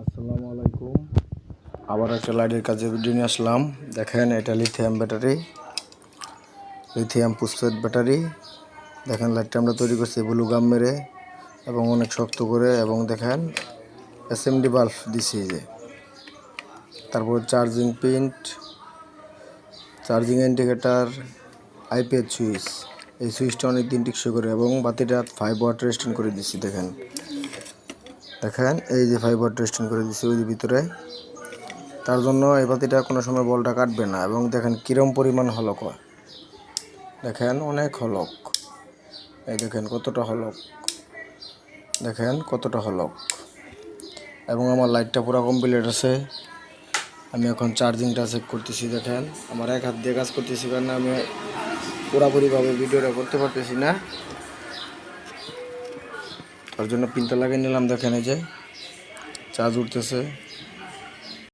আসসালামু আলাইকুম। আবার একটা লাইটের কাজে ভিডিও নিয়ে আসলাম। দেখেন, এটা lithium battery, lithium phosphate battery. দেখেন, লাইটটা আমরা তৈরি করছি ব্লু গাম মেরে এবং অনেক শক্ত করে, এবং দেখেন এসএমডি বাল্ব দিছি যে, তারপর charging point, charging indicator, IPS switch. এই সুইচটা অনেক দিন টিকসই করে, এবং বাতিটা 5 ওয়াট রেস্টিং করে দিছি। দেখেন দেখেন এই যে 5 ওয়াট রেস্টিং করে দিছি ওই ভিতরে। তার জন্য এই বাতিটা কোনো সময় বলটা কাটবে না। এবং দেখেন কিরম পরিমাণ হলক হয়, দেখেন অনেক হলক। এই দেখেন কতটা হলক, দেখেন কতটা হলক। এবং আমার লাইটটা পুরো কমপ্লিট আছে। আমি এখন চার্জিংটা চেক করতেছি। দেখেন আমার এক হাত দিয়ে কাজ করতেছি, কারণ আমি পুরোপুরিভাবে ভিডিওটা করতে পারতেছি না, তার জন্য পিনটা লাগিয়ে নিলাম। দেখেন এই যে চার্জ উঠতেছে।